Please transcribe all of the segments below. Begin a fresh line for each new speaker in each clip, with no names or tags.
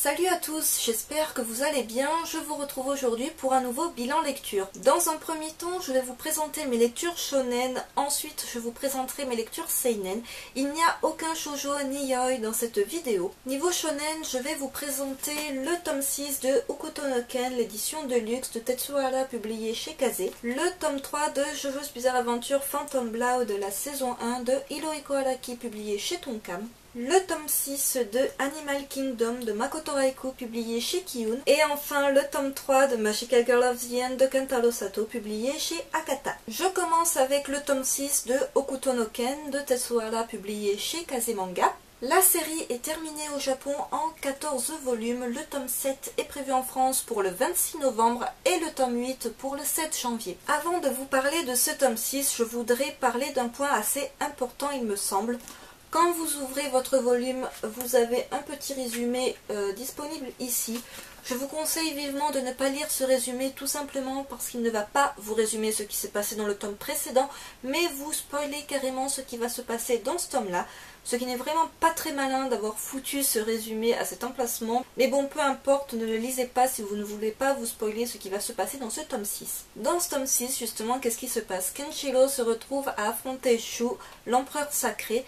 Salut à tous, j'espère que vous allez bien. Je vous retrouve aujourd'hui pour un nouveau bilan lecture. Dans un premier temps, je vais vous présenter mes lectures shonen. Ensuite, je vous présenterai mes lectures seinen. Il n'y a aucun shoujo ni yaoi dans cette vidéo. Niveau shonen, je vais vous présenter le tome 6 de Hokuto no Ken, l'édition de luxe de Tetsuhara publié chez Kazé. Le tome 3 de JoJo's Bizarre Adventure Phantom Blood de la saison 1 de Hirohiko Araki publié chez Tonkam. Le tome 6 de Animal Kingdom de Makoto Raikou publié chez Kiyun. Et enfin le tome 3 de Magical Girl of the End de Kentaro Sato publié chez Akata. Je commence avec le tome 6 de Hokuto no Ken de Tetsuhara publié chez Kazemanga. La série est terminée au Japon en 14 volumes. Le tome 7 est prévu en France pour le 26 novembre et le tome 8 pour le 7 janvier. Avant de vous parler de ce tome 6, je voudrais parler d'un point assez important il me semble. Quand vous ouvrez votre volume, vous avez un petit résumé disponible ici. Je vous conseille vivement de ne pas lire ce résumé tout simplement parce qu'il ne va pas vous résumer ce qui s'est passé dans le tome précédent, mais vous spoiler carrément ce qui va se passer dans ce tome-là. Ce qui n'est vraiment pas très malin d'avoir foutu ce résumé à cet emplacement. Mais bon, peu importe, ne le lisez pas si vous ne voulez pas vous spoiler ce qui va se passer dans ce tome 6. Dans ce tome 6, justement, qu'est-ce qui se passe? Kenshiro se retrouve à affronter Shu, l'empereur sacré.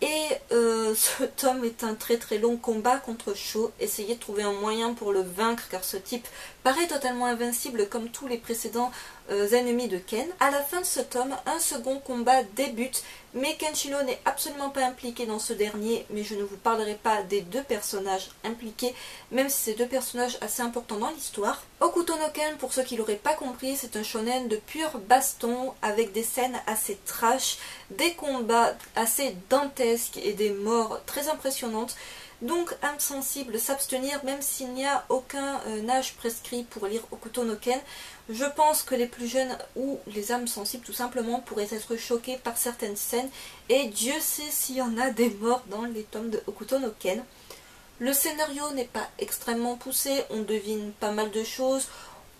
Et ce tome est un très très long combat contre Shu. Essayez de trouver un moyen pour le vaincre car ce type paraît totalement invincible comme tous les précédents ennemis de Ken. À la fin de ce tome, un second combat débute, mais Kenshiro n'est absolument pas impliqué dans ce dernier, mais je ne vous parlerai pas des deux personnages impliqués, même si c'est deux personnages assez importants dans l'histoire. Hokuto no Ken, pour ceux qui l'auraient pas compris, c'est un shonen de pur baston, avec des scènes assez trash, des combats assez dantesques et des morts très impressionnantes. Donc, âme sensible, s'abstenir, même s'il n'y a aucun âge prescrit pour lire Hokuto no Ken. Je pense que les plus jeunes ou les âmes sensibles, tout simplement, pourraient être choqués par certaines scènes. Et Dieu sait s'il y en a des morts dans les tomes de Hokuto no Ken. Le scénario n'est pas extrêmement poussé, on devine pas mal de choses.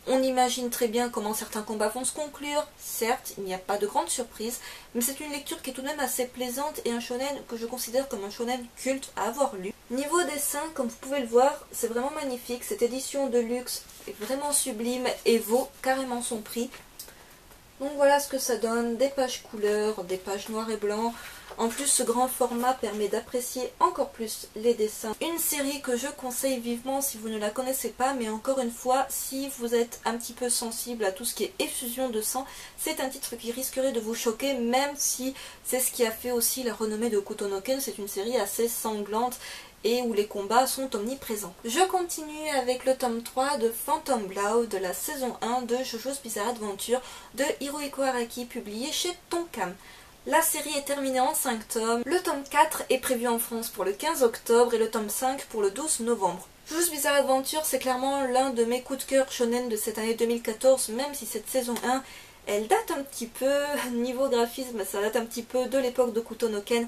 On imagine très bien comment certains combats vont se conclure. Certes, il n'y a pas de grande surprise, mais c'est une lecture qui est tout de même assez plaisante et un shonen que je considère comme un shonen culte à avoir lu. Niveau dessin, comme vous pouvez le voir, c'est vraiment magnifique. Cette édition de luxe est vraiment sublime et vaut carrément son prix. Donc voilà ce que ça donne, des pages couleurs, des pages noir et blanc. En plus, ce grand format permet d'apprécier encore plus les dessins. Une série que je conseille vivement si vous ne la connaissez pas, mais encore une fois, si vous êtes un petit peu sensible à tout ce qui est effusion de sang, c'est un titre qui risquerait de vous choquer, même si c'est ce qui a fait aussi la renommée de Hokuto no Ken. C'est une série assez sanglante et où les combats sont omniprésents. Je continue avec le tome 3 de Phantom Blood de la saison 1 de JoJo's Bizarre Adventure de Hirohiko Araki publié chez Tonkam. La série est terminée en 5 tomes. Le tome 4 est prévu en France pour le 15 octobre et le tome 5 pour le 12 novembre. JoJo's Bizarre Adventure, c'est clairement l'un de mes coups de cœur shonen de cette année 2014, même si cette saison 1, elle date un petit peu, niveau graphisme, ça date un petit peu de l'époque de Hokuto no Ken.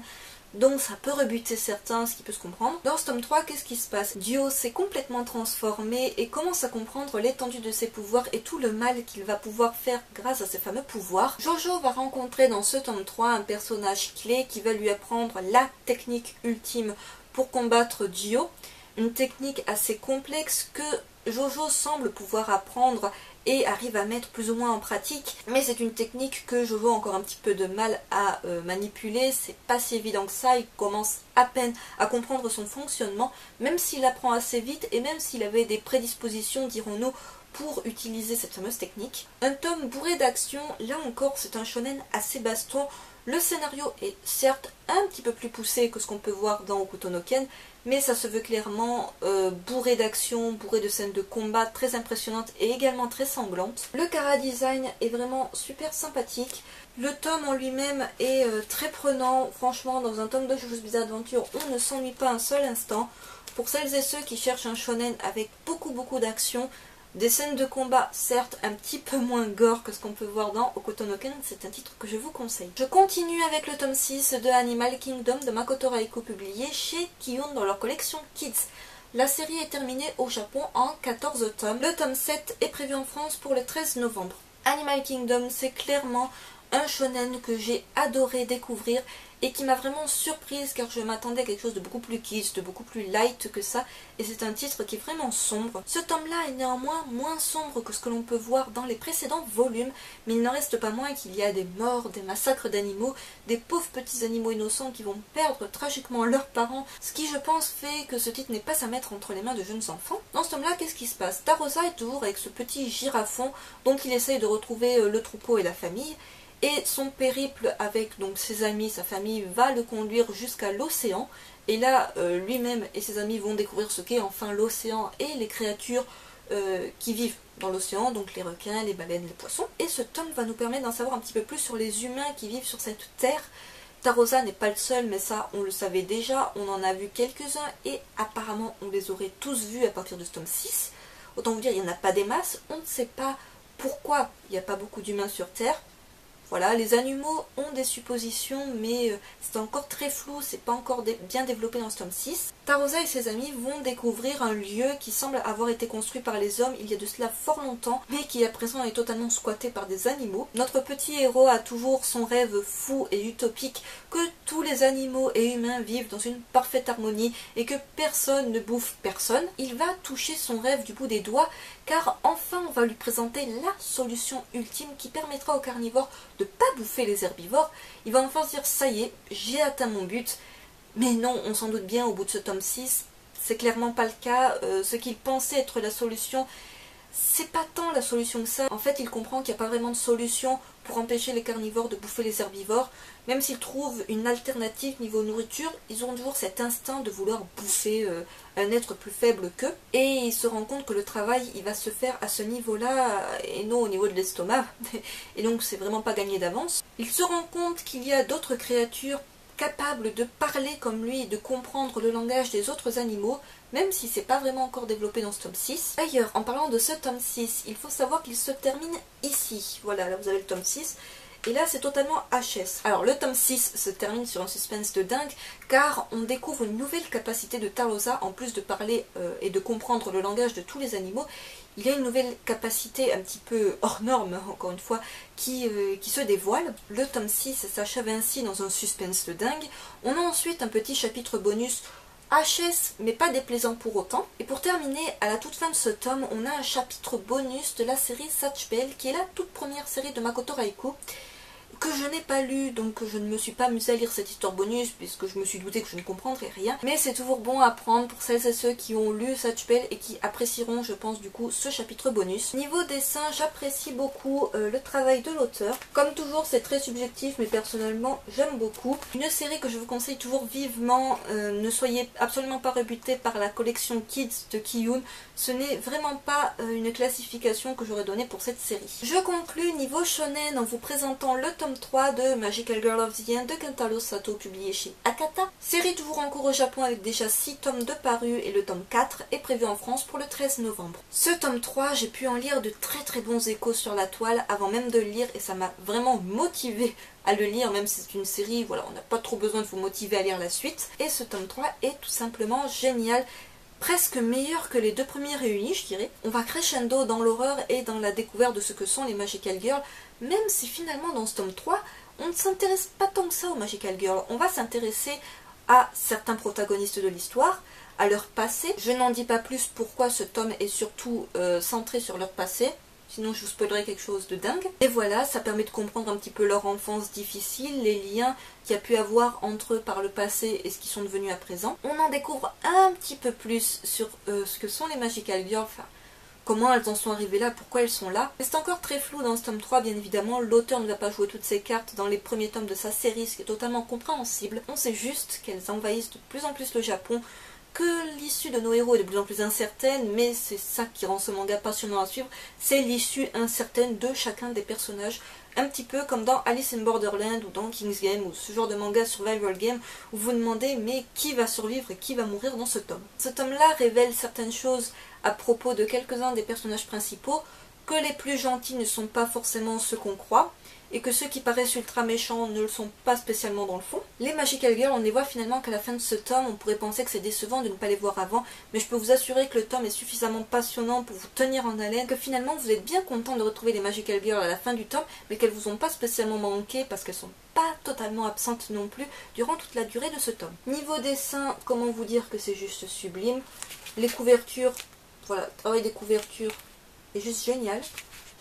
Donc ça peut rebuter certains, ce qui peut se comprendre. Dans ce tome 3, qu'est-ce qui se passe? Dio s'est complètement transformé et commence à comprendre l'étendue de ses pouvoirs et tout le mal qu'il va pouvoir faire grâce à ses fameux pouvoirs. Jojo va rencontrer dans ce tome 3 un personnage clé qui va lui apprendre la technique ultime pour combattre Dio. Une technique assez complexe que Jojo semble pouvoir apprendre et arrive à mettre plus ou moins en pratique, mais c'est une technique que Jojo a encore un petit peu de mal à manipuler. C'est pas si évident que ça, il commence à peine à comprendre son fonctionnement, même s'il apprend assez vite et même s'il avait des prédispositions, dirons-nous, pour utiliser cette fameuse technique. Un tome bourré d'action, là encore c'est un shonen assez baston. Le scénario est certes un petit peu plus poussé que ce qu'on peut voir dans Hokuto no Ken, mais ça se veut clairement bourré d'action, bourré de scènes de combat très impressionnantes et également très sanglantes. Le chara-design est vraiment super sympathique. Le tome en lui-même est très prenant. Franchement, dans un tome de JoJo's Bizarre Adventure, on ne s'ennuie pas un seul instant. Pour celles et ceux qui cherchent un shonen avec beaucoup d'action, des scènes de combat, certes, un petit peu moins gore que ce qu'on peut voir dans Hokuto no Ken, c'est un titre que je vous conseille. Je continue avec le tome 6 de Animal Kingdom de Makoto Raikou publié chez Kiyun dans leur collection Kids. La série est terminée au Japon en 14 tomes. Le tome 7 est prévu en France pour le 13 novembre. Animal Kingdom, c'est clairement un shonen que j'ai adoré découvrir et qui m'a vraiment surprise car je m'attendais à quelque chose de beaucoup plus kitsch, de beaucoup plus light que ça, et c'est un titre qui est vraiment sombre. Ce tome-là est néanmoins moins sombre que ce que l'on peut voir dans les précédents volumes, mais il n'en reste pas moins qu'il y a des morts, des massacres d'animaux, des pauvres petits animaux innocents qui vont perdre tragiquement leurs parents, ce qui je pense fait que ce titre n'est pas à mettre entre les mains de jeunes enfants. Dans ce tome-là, qu'est-ce qui se passe? Tarosa est toujours avec ce petit girafon dont il essaye de retrouver le troupeau et la famille, et son périple avec donc ses amis, sa famille, va le conduire jusqu'à l'océan. Et là, lui-même et ses amis vont découvrir ce qu'est enfin l'océan et les créatures qui vivent dans l'océan, donc les requins, les baleines, les poissons. Et ce tome va nous permettre d'en savoir un petit peu plus sur les humains qui vivent sur cette terre. Tarosa n'est pas le seul, mais ça, on le savait déjà. On en a vu quelques-uns et apparemment, on les aurait tous vus à partir de ce tome 6. Autant vous dire, il n'y en a pas des masses. On ne sait pas pourquoi il n'y a pas beaucoup d'humains sur Terre. Voilà, les animaux ont des suppositions, mais c'est encore très flou, c'est pas encore bien développé dans ce tome 6. Tarosa et ses amis vont découvrir un lieu qui semble avoir été construit par les hommes il y a de cela fort longtemps, mais qui à présent est totalement squatté par des animaux. Notre petit héros a toujours son rêve fou et utopique que tous les animaux et humains vivent dans une parfaite harmonie et que personne ne bouffe personne. Il va toucher son rêve du bout des doigts, car enfin on va lui présenter la solution ultime qui permettra aux carnivores de ne pas bouffer les herbivores. Il va enfin se dire ça y est, j'ai atteint mon but. Mais non, on s'en doute bien au bout de ce tome 6, c'est clairement pas le cas. Ce qu'il pensait être la solution, c'est pas tant la solution que ça. En fait, il comprend qu'il n'y a pas vraiment de solution pour empêcher les carnivores de bouffer les herbivores. Même s'ils trouvent une alternative niveau nourriture, ils ont toujours cet instinct de vouloir bouffer un être plus faible qu'eux. Et il se rend compte que le travail, il va se faire à ce niveau-là et non au niveau de l'estomac. Et donc, c'est vraiment pas gagné d'avance. Il se rend compte qu'il y a d'autres créatures capables de parler comme lui et de comprendre le langage des autres animaux, même si c'est pas vraiment encore développé dans ce tome 6. D'ailleurs, en parlant de ce tome 6, il faut savoir qu'il se termine ici. Voilà, là vous avez le tome 6. Et là, c'est totalement HS. Alors, le tome 6 se termine sur un suspense de dingue, car on découvre une nouvelle capacité de Tarosa, en plus de parler et de comprendre le langage de tous les animaux. Il y a une nouvelle capacité un petit peu hors norme, encore une fois, qui se dévoile. Le tome 6 s'achève ainsi dans un suspense de dingue. On a ensuite un petit chapitre bonus HS, mais pas déplaisant pour autant. Et pour terminer, à la toute fin de ce tome, on a un chapitre bonus de la série Zatch Bell, qui est la toute première série de Makoto Raikou, que je n'ai pas lu, donc je ne me suis pas amusée à lire cette histoire bonus, puisque je me suis douté que je ne comprendrais rien. Mais c'est toujours bon à prendre pour celles et ceux qui ont lu Zatch Bell et qui apprécieront, je pense, du coup, ce chapitre bonus. Niveau dessin, j'apprécie beaucoup le travail de l'auteur. Comme toujours, c'est très subjectif, mais personnellement, j'aime beaucoup. Une série que je vous conseille toujours vivement, ne soyez absolument pas rebutés par la collection Kids de Kiyun. Ce n'est vraiment pas une classification que j'aurais donnée pour cette série. Je conclus niveau shonen en vous présentant le tome 3 de Magical Girl of the End de Kentaro Sato, publié chez Akata. Série toujours en cours au Japon avec déjà 6 tomes de parus, et le tome 4 est prévu en France pour le 13 novembre. Ce tome 3, j'ai pu en lire de très bons échos sur la toile avant même de le lire, et ça m'a vraiment motivé à le lire, même si c'est une série, voilà, on n'a pas trop besoin de vous motiver à lire la suite. Et ce tome 3 est tout simplement génial. Presque meilleur que les deux premiers réunis, je dirais. On va crescendo dans l'horreur et dans la découverte de ce que sont les Magical Girls, même si finalement dans ce tome 3, on ne s'intéresse pas tant que ça aux Magical Girls. On va s'intéresser à certains protagonistes de l'histoire, à leur passé. Je n'en dis pas plus pourquoi ce tome est surtout centré sur leur passé, sinon je vous spoilerai quelque chose de dingue. Et voilà, ça permet de comprendre un petit peu leur enfance difficile, les liens qu'il y a pu avoir entre eux par le passé et ce qu'ils sont devenus à présent. On en découvre un petit peu plus sur ce que sont les Magical Girls, enfin, comment elles en sont arrivées là, pourquoi elles sont là. Mais c'est encore très flou dans ce tome 3, bien évidemment. L'auteur ne va pas jouer toutes ses cartes dans les premiers tomes de sa série, ce qui est totalement compréhensible. On sait juste qu'elles envahissent de plus en plus le Japon, que l'issue de nos héros est de plus en plus incertaine, mais c'est ça qui rend ce manga passionnant à suivre, c'est l'issue incertaine de chacun des personnages, un petit peu comme dans Alice in Borderland ou dans King's Game ou ce genre de manga survival game où vous vous demandez mais qui va survivre et qui va mourir dans ce tome. Ce tome-là révèle certaines choses à propos de quelques-uns des personnages principaux, que les plus gentils ne sont pas forcément ceux qu'on croit, et que ceux qui paraissent ultra méchants ne le sont pas spécialement dans le fond. Les Magical Girls, on les voit finalement qu'à la fin de ce tome, on pourrait penser que c'est décevant de ne pas les voir avant, mais je peux vous assurer que le tome est suffisamment passionnant pour vous tenir en haleine, que finalement vous êtes bien content de retrouver les Magical Girls à la fin du tome, mais qu'elles vous ont pas spécialement manqué parce qu'elles sont pas totalement absentes non plus durant toute la durée de ce tome. Niveau dessin, comment vous dire que c'est juste sublime. Les couvertures, voilà, le travail des couvertures est juste génial.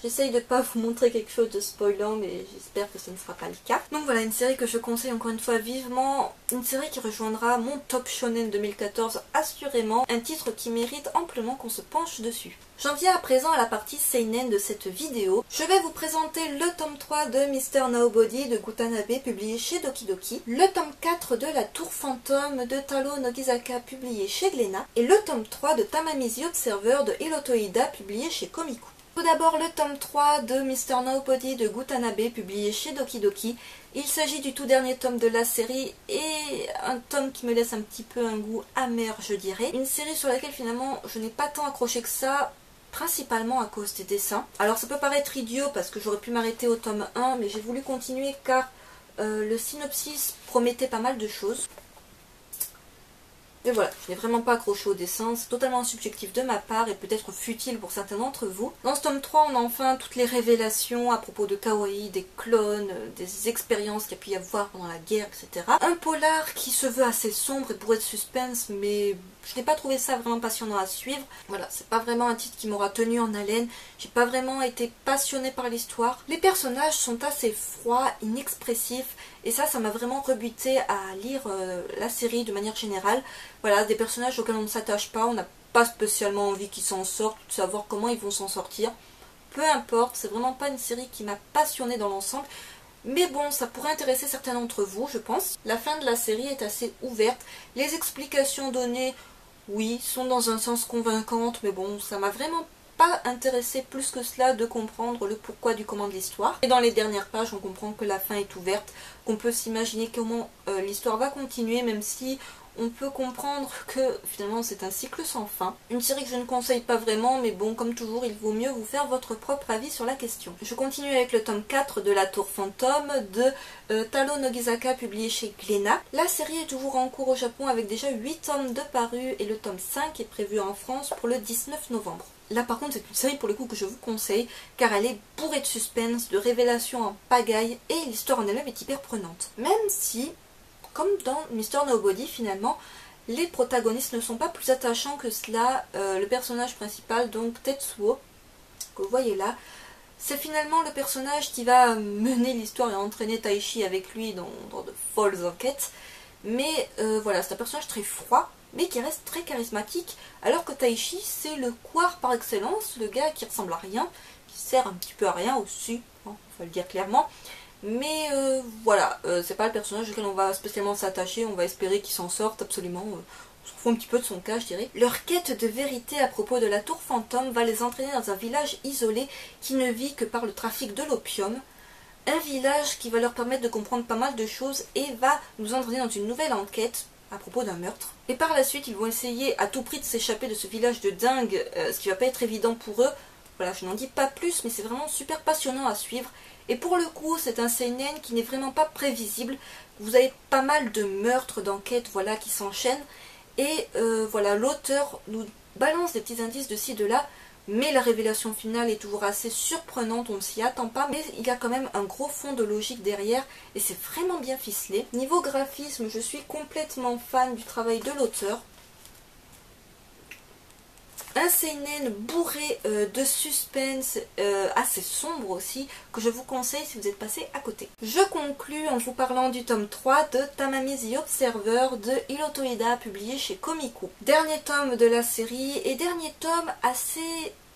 J'essaye de ne pas vous montrer quelque chose de spoilant, mais j'espère que ce ne sera pas le cas. Donc voilà, une série que je conseille encore une fois vivement, une série qui rejoindra mon top shonen 2014 assurément, un titre qui mérite amplement qu'on se penche dessus. J'en viens à présent à la partie seinen de cette vidéo. Je vais vous présenter le tome 3 de Mr. Nobody de Gutanabe publié chez Doki Doki, le tome 4 de La Tour Fantôme de Taro Nogizaka publié chez Glénat, et le tome 3 de Tamamizi Observer de Hiroto Ida publié chez Komiku. Tout d'abord le tome 3 de Mr. Nobody de Gutanabe publié chez Doki Doki. Il s'agit du tout dernier tome de la série et un tome qui me laisse un petit peu un goût amer, je dirais. Une série sur laquelle finalement je n'ai pas tant accroché que ça, principalement à cause des dessins. Alors ça peut paraître idiot parce que j'aurais pu m'arrêter au tome 1, mais j'ai voulu continuer car le synopsis promettait pas mal de choses. Et voilà, je n'ai vraiment pas accroché au dessin, c'est totalement subjectif de ma part et peut-être futile pour certains d'entre vous. Dans ce tome 3, on a enfin toutes les révélations à propos de Kawaii, des clones, des expériences qu'il y a pu y avoir pendant la guerre, etc. Un polar qui se veut assez sombre et bourré de suspense, mais je n'ai pas trouvé ça vraiment passionnant à suivre. Voilà, c'est pas vraiment un titre qui m'aura tenu en haleine, j'ai pas vraiment été passionnée par l'histoire. Les personnages sont assez froids, inexpressifs, et ça m'a vraiment rebuté à lire la série de manière générale. Voilà, des personnages auxquels on ne s'attache pas, on n'a pas spécialement envie qu'ils s'en sortent, de savoir comment ils vont s'en sortir. Peu importe, c'est vraiment pas une série qui m'a passionnée dans l'ensemble. Mais bon, ça pourrait intéresser certains d'entre vous, je pense. La fin de la série est assez ouverte. Les explications données, oui, sont dans un sens convaincantes, mais bon, ça m'a vraiment pas intéressé plus que cela de comprendre le pourquoi du comment de l'histoire. Et dans les dernières pages, on comprend que la fin est ouverte, qu'on peut s'imaginer comment l'histoire va continuer, même si on peut comprendre que finalement c'est un cycle sans fin. Une série que je ne conseille pas vraiment, mais bon, comme toujours, il vaut mieux vous faire votre propre avis sur la question. Je continue avec le tome 4 de La Tour Fantôme de Taro Nogizaka publié chez Glénat. La série est toujours en cours au Japon avec déjà 8 tomes de parus et le tome 5 est prévu en France pour le 19 novembre. Là par contre c'est une série pour le coup que je vous conseille car elle est bourrée de suspense, de révélations en pagaille et l'histoire en elle-même est hyper prenante. Même si, comme dans Mr. Nobody finalement, les protagonistes ne sont pas plus attachants que cela. Le personnage principal, donc Tetsuo, que vous voyez là, c'est finalement le personnage qui va mener l'histoire et entraîner Taishi avec lui dans de folles enquêtes. Mais voilà, c'est un personnage très froid, mais qui reste très charismatique, alors que Taishi, c'est le couard par excellence, le gars qui ressemble à rien, qui sert un petit peu à rien aussi, hein, faut le dire clairement. Mais voilà, c'est pas le personnage auquel on va spécialement s'attacher, on va espérer qu'il s'en sorte absolument, on s'en fout un petit peu de son cas je dirais. Leur quête de vérité à propos de la tour fantôme va les entraîner dans un village isolé qui ne vit que par le trafic de l'opium. Un village qui va leur permettre de comprendre pas mal de choses et va nous entraîner dans une nouvelle enquête à propos d'un meurtre. Et par la suite, ils vont essayer à tout prix de s'échapper de ce village de dingue, ce qui va pas être évident pour eux. Voilà, je n'en dis pas plus, mais c'est vraiment super passionnant à suivre. Et pour le coup, c'est un seinen qui n'est vraiment pas prévisible. Vous avez pas mal de meurtres, d'enquêtes, voilà, qui s'enchaînent. Et voilà, l'auteur nous balance des petits indices de ci, de là. Mais la révélation finale est toujours assez surprenante, on ne s'y attend pas, mais il y a quand même un gros fond de logique derrière et c'est vraiment bien ficelé. Niveau graphisme, je suis complètement fan du travail de l'auteur. Un seinen bourré de suspense, assez sombre aussi, que je vous conseille si vous êtes passé à côté. Je conclus en vous parlant du tome 3 de Tamamizi Observer de Hiroto Ida, publié chez Komiku. Dernier tome de la série et dernier tome assez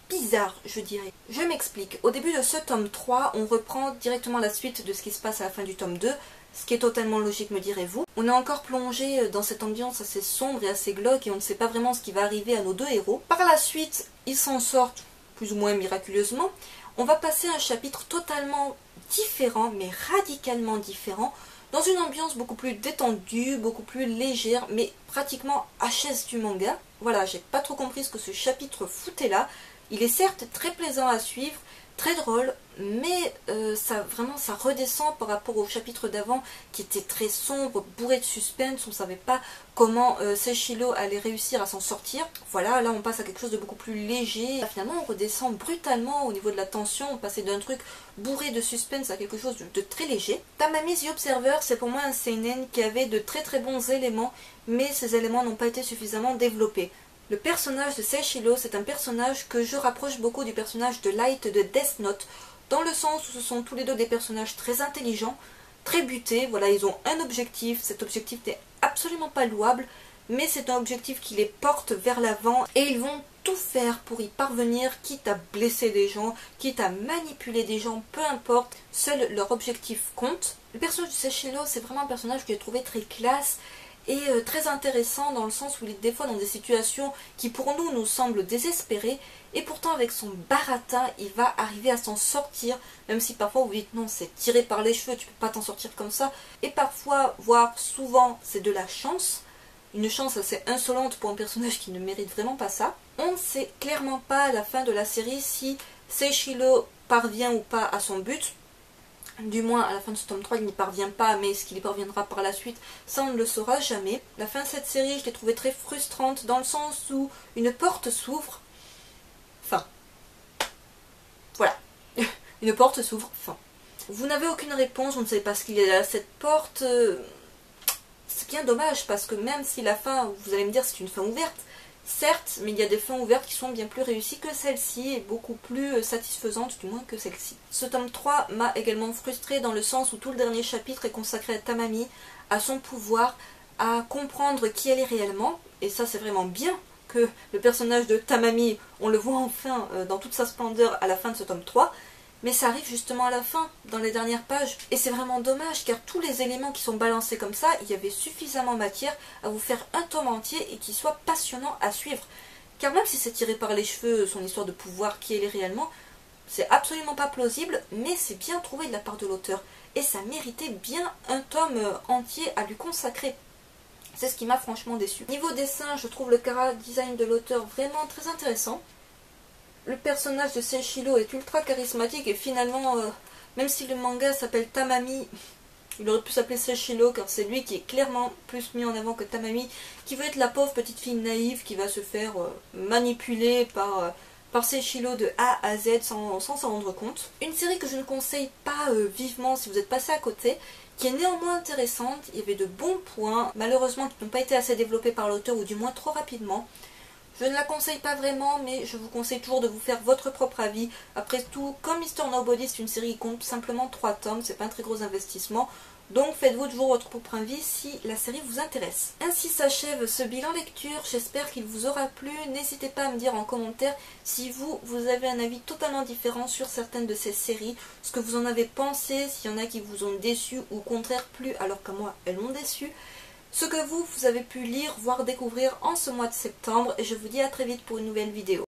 bizarre, je dirais. Je m'explique. Au début de ce tome 3, on reprend directement la suite de ce qui se passe à la fin du tome 2, ce qui est totalement logique, me direz-vous. On est encore plongé dans cette ambiance assez sombre et assez glauque et on ne sait pas vraiment ce qui va arriver à nos deux héros. Par la suite, ils s'en sortent plus ou moins miraculeusement. On va passer à un chapitre totalement différent, mais radicalement différent, dans une ambiance beaucoup plus détendue, beaucoup plus légère, mais pratiquement HS du manga. Voilà, j'ai pas trop compris ce que ce chapitre foutait là. Il est certes très plaisant à suivre, très drôle, mais ça redescend par rapport au chapitre d'avant qui était très sombre, bourré de suspense. On ne savait pas comment Seiichiro allait réussir à s'en sortir. Voilà, là on passe à quelque chose de beaucoup plus léger. Finalement on redescend brutalement au niveau de la tension, on passait d'un truc bourré de suspense à quelque chose de très léger. Tamami the Observer, c'est pour moi un seinen qui avait de très très bons éléments, mais ces éléments n'ont pas été suffisamment développés. Le personnage de Seiichiro, c'est un personnage que je rapproche beaucoup du personnage de Light de Death Note, dans le sens où ce sont tous les deux des personnages très intelligents, très butés. Voilà, ils ont un objectif, cet objectif n'est absolument pas louable, mais c'est un objectif qui les porte vers l'avant, et ils vont tout faire pour y parvenir, quitte à blesser des gens, quitte à manipuler des gens, peu importe, seul leur objectif compte. Le personnage de Seiichiro, c'est vraiment un personnage que j'ai trouvé très classe, et très intéressant dans le sens où il est des fois dans des situations qui pour nous semblent désespérées, et pourtant avec son baratin il va arriver à s'en sortir, même si parfois vous dites non c'est tiré par les cheveux, tu peux pas t'en sortir comme ça, et parfois, voire souvent, c'est de la chance, une chance assez insolente pour un personnage qui ne mérite vraiment pas ça. On ne sait clairement pas à la fin de la série si Seiichiro parvient ou pas à son but. Du moins, à la fin de ce tome 3, il n'y parvient pas, mais est-ce qu'il y parviendra par la suite, ça on ne le saura jamais. La fin de cette série, je l'ai trouvée très frustrante, dans le sens où une porte s'ouvre. Fin. Voilà. Une porte s'ouvre. Fin. Vous n'avez aucune réponse, vous ne savez pas ce qu'il y a derrière cette porte. C'est bien dommage, parce que même si la fin, vous allez me dire, c'est une fin ouverte, certes, mais il y a des fins ouvertes qui sont bien plus réussies que celle-ci et beaucoup plus satisfaisantes du moins que celle-ci. Ce tome 3 m'a également frustrée dans le sens où tout le dernier chapitre est consacré à Tamami, à son pouvoir, à comprendre qui elle est réellement. Et ça c'est vraiment bien que le personnage de Tamami, on le voit enfin dans toute sa splendeur à la fin de ce tome 3. Mais ça arrive justement à la fin, dans les dernières pages. Et c'est vraiment dommage, car tous les éléments qui sont balancés comme ça, il y avait suffisamment matière à vous faire un tome entier et qui soit passionnant à suivre. Car même si c'est tiré par les cheveux, son histoire de pouvoir, qui elle est réellement, c'est absolument pas plausible, mais c'est bien trouvé de la part de l'auteur. Et ça méritait bien un tome entier à lui consacrer. C'est ce qui m'a franchement déçu. Niveau dessin, je trouve le chara design de l'auteur vraiment très intéressant. Le personnage de Seiichiro est ultra charismatique et finalement, même si le manga s'appelle Tamami, il aurait pu s'appeler Seiichiro car c'est lui qui est clairement plus mis en avant que Tamami, qui veut être la pauvre petite fille naïve qui va se faire manipuler par Seiichiro de A à Z sans s'en rendre compte. Une série que je ne conseille pas vivement si vous êtes passé à côté, qui est néanmoins intéressante, il y avait de bons points, malheureusement qui n'ont pas été assez développés par l'auteur ou du moins trop rapidement. Je ne la conseille pas vraiment, mais je vous conseille toujours de vous faire votre propre avis. Après tout, comme Mr. Nobody, c'est une série qui compte simplement 3 tomes, c'est pas un très gros investissement. Donc faites-vous toujours votre propre avis si la série vous intéresse. Ainsi s'achève ce bilan lecture, j'espère qu'il vous aura plu. N'hésitez pas à me dire en commentaire si vous avez un avis totalement différent sur certaines de ces séries, ce que vous en avez pensé, s'il y en a qui vous ont déçu ou au contraire plu alors que moi elles m'ont déçu. Ce que vous avez pu lire, voire découvrir en ce mois de septembre, et je vous dis à très vite pour une nouvelle vidéo.